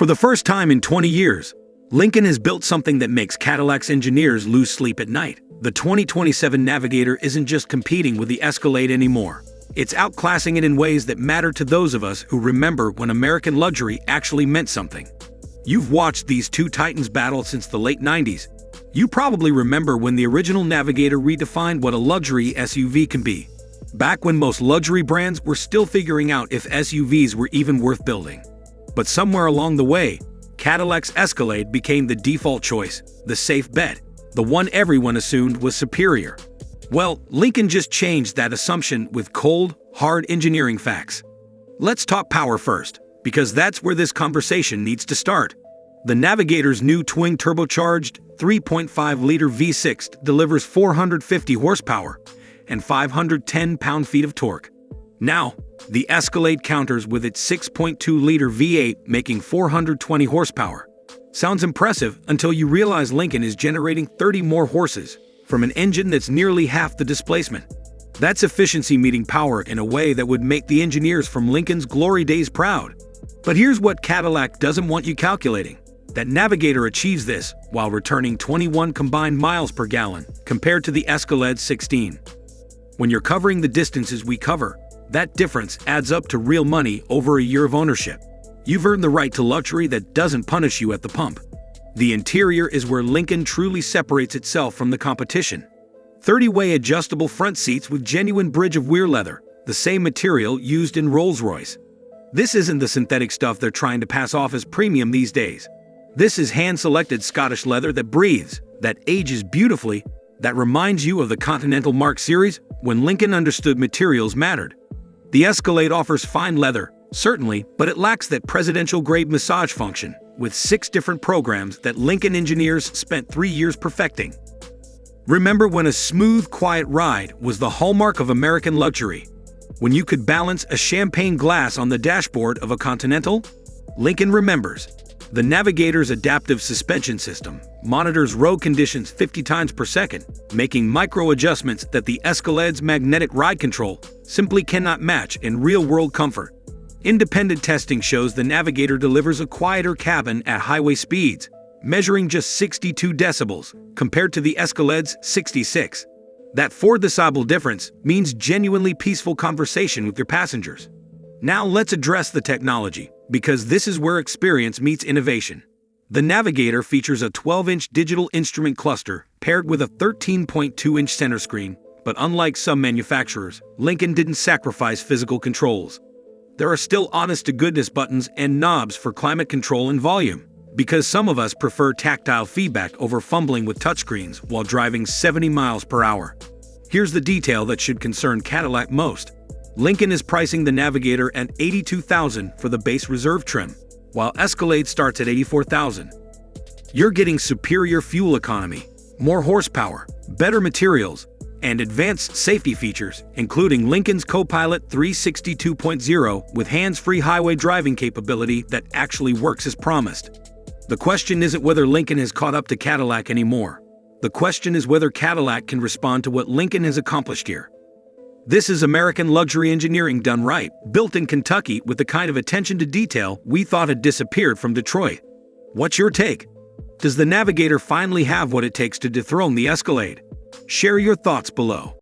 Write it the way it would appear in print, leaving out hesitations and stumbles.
the first time in 20 years, Lincoln has built something that makes Cadillac's engineers lose sleep at night. The 2027 Navigator isn't just competing with the Escalade anymore. It's outclassing it in ways that matter to those of us who remember when American luxury actually meant something. You've watched these two titans battle since the late 90s. You probably remember when the original Navigator redefined what a luxury SUV can be. Back when most luxury brands were still figuring out if SUVs were even worth building. But somewhere along the way, Cadillac's Escalade became the default choice, the safe bet, the one everyone assumed was superior. Well, Lincoln just changed that assumption with cold, hard engineering facts. Let's talk power first, because that's where this conversation needs to start. The Navigator's new twin turbocharged 3.5-liter V6 delivers 450 horsepower and 510 pound-feet of torque. Now, the Escalade counters with its 6.2-liter V8 making 420 horsepower. Sounds impressive until you realize Lincoln is generating 30 more horses from an engine that's nearly half the displacement. That's efficiency meeting power in a way that would make the engineers from Lincoln's glory days proud. But here's what Cadillac doesn't want you calculating. That Navigator achieves this while returning 21 combined miles per gallon compared to the Escalade's 16. When you're covering the distances we cover, that difference adds up to real money over a year of ownership. You've earned the right to luxury that doesn't punish you at the pump. The interior is where Lincoln truly separates itself from the competition. 30-way adjustable front seats with genuine bridge of wear leather, the same material used in Rolls-Royce. This isn't the synthetic stuff they're trying to pass off as premium these days. This is hand-selected Scottish leather that breathes, that ages beautifully, that reminds you of the Continental Mark series when Lincoln understood materials mattered. The Escalade offers fine leather, certainly, but it lacks that presidential-grade massage function, with 6 different programs that Lincoln engineers spent 3 years perfecting. Remember when a smooth, quiet ride was the hallmark of American luxury? When you could balance a champagne glass on the dashboard of a Continental? Lincoln remembers. The Navigator's adaptive suspension system monitors road conditions 50 times per second, making micro-adjustments that the Escalade's magnetic ride control simply cannot match in real-world comfort. Independent testing shows the Navigator delivers a quieter cabin at highway speeds, measuring just 62 decibels compared to the Escalade's 66. That 4-decibel difference means genuinely peaceful conversation with your passengers. Now let's address the technology, because this is where experience meets innovation. The Navigator features a 12-inch digital instrument cluster paired with a 13.2-inch center screen, but unlike some manufacturers, Lincoln didn't sacrifice physical controls. There are still honest-to-goodness buttons and knobs for climate control and volume, because some of us prefer tactile feedback over fumbling with touchscreens while driving 70 miles per hour. Here's the detail that should concern Cadillac most. Lincoln is pricing the Navigator at $82,000 for the base reserve trim, while Escalade starts at $84,000. You're getting superior fuel economy, more horsepower, better materials, and advanced safety features, including Lincoln's Copilot 360 with hands-free highway driving capability that actually works as promised. The question isn't whether Lincoln has caught up to Cadillac anymore. The question is whether Cadillac can respond to what Lincoln has accomplished here. This is American luxury engineering done right, built in Kentucky with the kind of attention to detail we thought had disappeared from Detroit. What's your take? Does the Navigator finally have what it takes to dethrone the Escalade? Share your thoughts below.